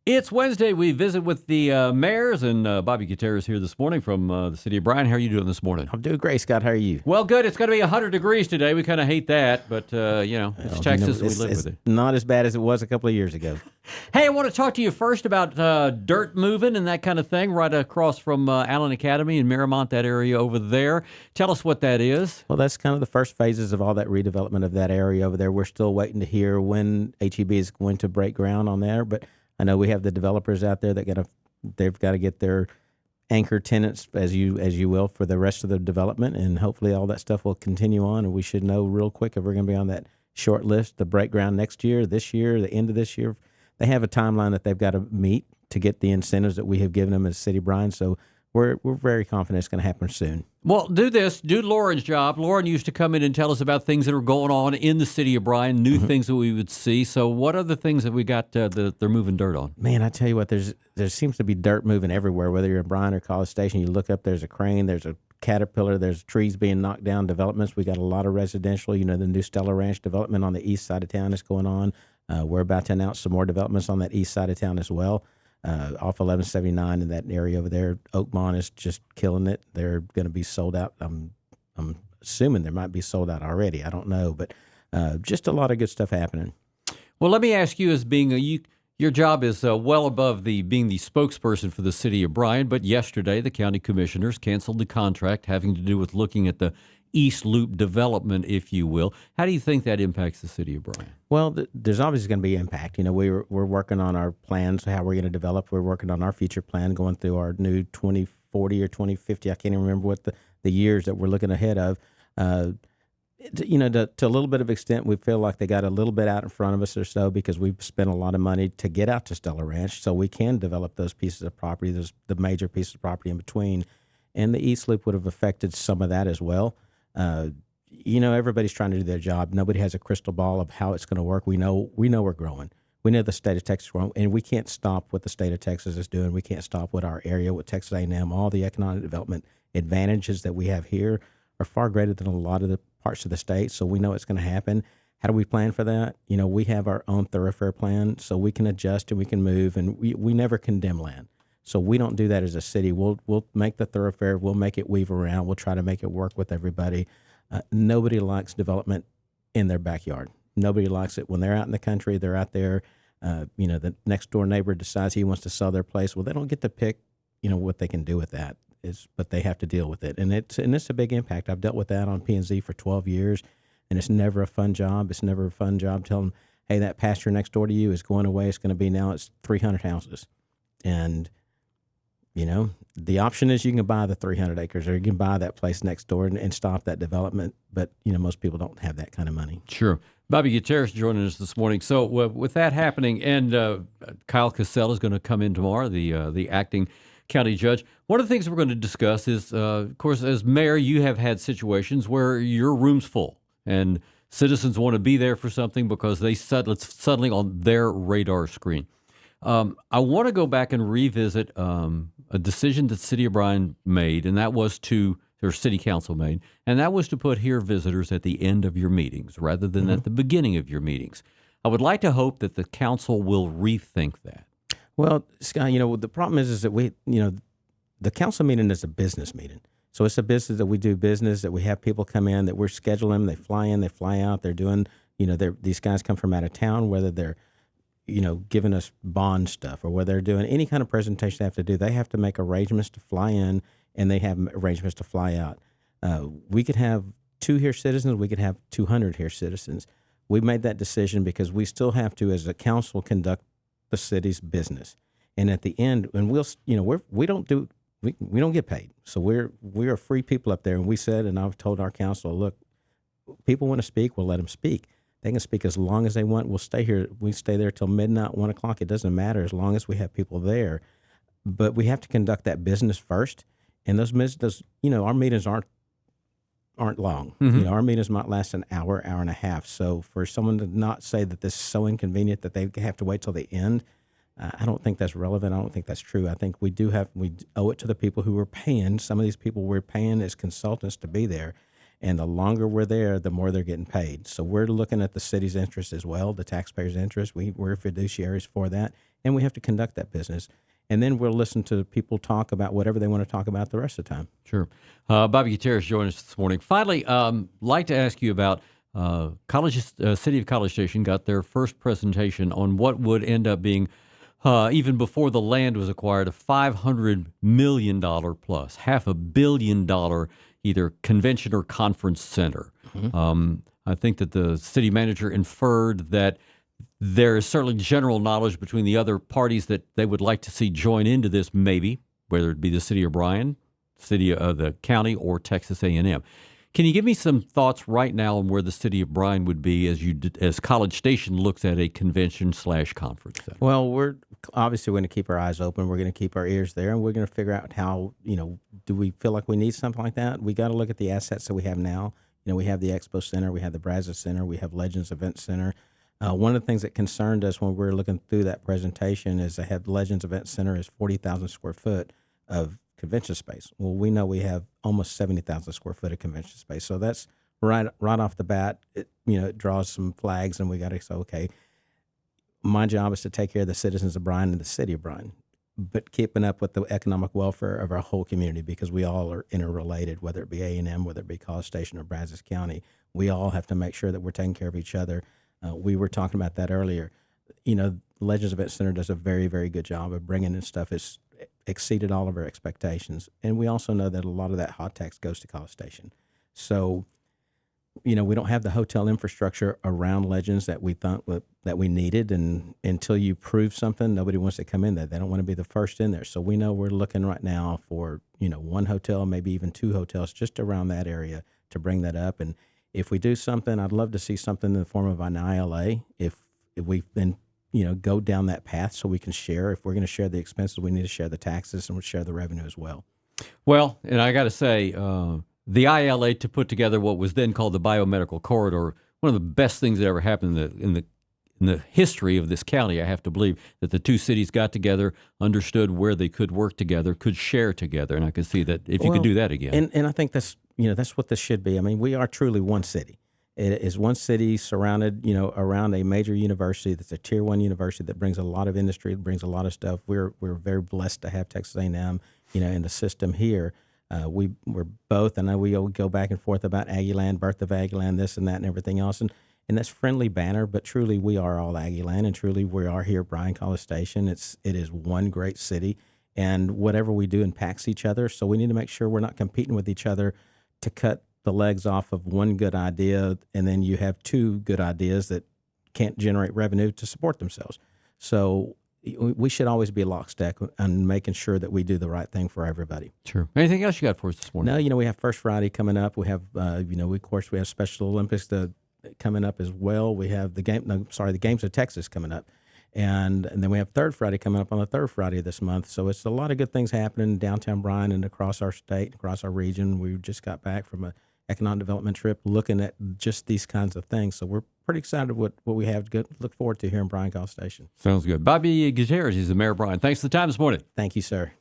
It's Wednesday. We visit with the mayors, and Bobby Gutierrez here this morning from the city of Bryan. How are you doing this morning? I'm doing great, Scott. How are you? Well, good. It's going to be 100 degrees today. We kind of hate that, but, it's Texas. We live It's with it. not as bad as it was a couple of years ago. Hey, I want to talk to you first about dirt moving and that kind of thing right across from Allen Academy in Miramont, that area over there. Tell us what that is. Well, that's kind of the first phases of all that redevelopment of that area over there. We're still waiting to hear when HEB is going to break ground on there, but I know we have the developers out there that they've got to get their anchor tenants, as you will, for the rest of the development, and hopefully all that stuff will continue on, and we should know real quick if we're going to be on that short list to break ground next year, this year, the end of this year. They have a timeline that they've got to meet to get the incentives that we have given them as City of Bryan, so we're very confident it's going to happen soon. Well, do Lauren's job. Lauren used to come in and tell us about things that are going on in the city of Bryan, new things that we would see. So what are the things that we got that they're moving dirt on? Man, I tell you what, there seems to be dirt moving everywhere, whether you're in Bryan or College Station. You look up, there's a crane, there's a Caterpillar, there's trees being knocked down, developments. We got a lot of residential. The new Stella Ranch development on the east side of town is going on. We're about to announce some more developments on that east side of town as well. Off 1179 in that area over there, Oakmont is just killing it. They're going to be sold out. I'm assuming they might be sold out already. I don't know, but just a lot of good stuff happening. Well, let me ask you, as being your job is well above being the spokesperson for the city of Bryan. But yesterday, the county commissioners canceled the contract having to do with looking at the East Loop development, if you will. How do you think that impacts the city of Bryan? Well, there's obviously going to be impact. We're working on our plans, how we're going to develop. We're working on our future plan, going through our new 2040 or 2050. I can't even remember what the years that we're looking ahead of. To a little bit of extent, we feel like they got a little bit out in front of us or so because we've spent a lot of money to get out to Stella Ranch, so we can develop those pieces of property, the major pieces of property in between. And the East Loop would have affected some of that as well. Everybody's trying to do their job. Nobody has a crystal ball of how it's going to work. We know we're growing. We know the state of Texas is growing, and we can't stop what the state of Texas is doing. We can't stop what our area, what Texas A&M, all the economic development advantages that we have here are far greater than a lot of the parts of the state. So we know it's going to happen. How do we plan for that? We have our own thoroughfare plan, so we can adjust and we can move, and we never condemn land. So we don't do that as a city. We'll make the thoroughfare. We'll make it weave around. We'll try to make it work with everybody. Nobody likes development in their backyard. Nobody likes it when they're out in the country. They're out there. The next door neighbor decides he wants to sell their place. Well, they don't get to pick, what they can do with that. But they have to deal with it, and it's a big impact. I've dealt with that on P&Z for 12 years, and it's never a fun job. It's never a fun job telling them, hey, that pasture next door to you is going away. It's going to be now it's 300 houses, and the option is you can buy the 300 acres or you can buy that place next door and stop that development. But, most people don't have that kind of money. Sure. Bobby Gutierrez joining us this morning. So with that happening, and Kyle Cassell is going to come in tomorrow, the acting county judge. One of the things we're going to discuss is, of course, as mayor, you have had situations where your room's full and citizens want to be there for something because it's suddenly on their radar screen. I want to go back and revisit a decision that City of Bryan made, and that was or City Council made, and that was to put here visitors at the end of your meetings rather than at the beginning of your meetings. I would like to hope that the council will rethink that. Well, Scott, the problem is that the council meeting is a business meeting. So it's a business that we do business, that we have people come in, that we're scheduling them, they fly in, they fly out, they're doing, these guys come from out of town, whether they're giving us bond stuff or whether they're doing any kind of presentation they have to do, they have to make arrangements to fly in and they have arrangements to fly out. We could have 2 here citizens, we could have 200 here citizens. We made that decision because we still have to, as a council, conduct the city's business. And at the end, and we don't get paid. So we're free people up there. And we said, and I've told our council, look, people want to speak, we'll let them speak. They can speak as long as they want. We'll stay here. We stay there till midnight, 1 o'clock. It doesn't matter as long as we have people there. But we have to conduct that business first. And our meetings aren't long. Mm-hmm. Our meetings might last an hour and a half. So for someone to not say that this is so inconvenient that they have to wait till the end, I don't think that's relevant. I don't think that's true. I think we owe it to the people who we're paying. Some of these people we're paying as consultants to be there. And the longer we're there, the more they're getting paid. So we're looking at the city's interest as well, the taxpayers' interest. We're fiduciaries for that, and we have to conduct that business. And then we'll listen to people talk about whatever they want to talk about the rest of the time. Sure. Bobby Gutierrez joined us this morning. Finally, like to ask you about City of College Station got their first presentation on what would end up being, even before the land was acquired, a $500 million plus, $500 million either convention or conference center. I think that the city manager inferred that there is certainly general knowledge between the other parties that they would like to see join into this, maybe, whether it be the city of Bryan, city of the county, or Texas A&M. Can you give me some thoughts right now on where the city of Bryan would be as College Station looks at a convention/conference center? Well, we're obviously going to keep our eyes open. We're going to keep our ears there, and we're going to figure out how, do we feel like we need something like that? We got to look at the assets that we have now. We have the Expo Center, we have the Brazos Center, we have Legends Event Center. One of the things that concerned us when we were looking through that presentation is I had Legends Event Center is 40,000 square foot of convention space. Well, we know we have almost 70,000 square foot of convention space. So that's right off the bat, it draws some flags, and we got to say, okay, my job is to take care of the citizens of Bryan and the city of Bryan, but keeping up with the economic welfare of our whole community, because we all are interrelated, whether it be A&M, whether it be College Station or Brazos County. We all have to make sure that we're taking care of each other. We were talking about that earlier. Legends Event Center does a very, very good job of bringing in stuff. It's exceeded all of our expectations. And we also know that a lot of that hot tax goes to College Station. So, we don't have the hotel infrastructure around Legends that we thought that we needed. And until you prove something, nobody wants to come in there. They don't want to be the first in there. So we know we're looking right now for, one hotel, maybe even two hotels just around that area to bring that up. And if we do something, I'd love to see something in the form of an ILA. If we've been, go down that path so we can share. If we're going to share the expenses, we need to share the taxes and we'll share the revenue as well. Well, and I got to say, the ILA to put together what was then called the biomedical corridor, one of the best things that ever happened in the history of this county. I have to believe that the two cities got together, understood where they could work together, could share together, and I could see that if you could do that again. And I think that's what this should be. I mean, we are truly one city. It is one city surrounded, around a major university that's a Tier 1 university that brings a lot of industry, that brings a lot of stuff. We're very blessed to have Texas A&M, in the system here. We're both, I know we go back and forth about Aggieland, birth of Aggieland, this and that and everything else. And that's friendly banner, but truly we are all Aggieland, and truly we are here at Bryan College Station. It is one great city, and whatever we do impacts each other. So we need to make sure we're not competing with each other to cut the legs off of one good idea, and then you have two good ideas that can't generate revenue to support themselves. So we should always be lockstep on making sure that we do the right thing for everybody. Sure. Anything else you got for us this morning? No, we have First Friday coming up. We have, of course, we have Special Olympics coming up as well. We have the Games of Texas coming up. And then we have Third Friday coming up on the third Friday of this month. So it's a lot of good things happening in downtown Bryan and across our state, across our region. We just got back from a economic development trip looking at just these kinds of things. So we're pretty excited what we have to look forward to here in Bryan College Station. Sounds good. Bobby Gutierrez, he's the mayor of Bryan. Thanks for the time this morning. Thank you, sir.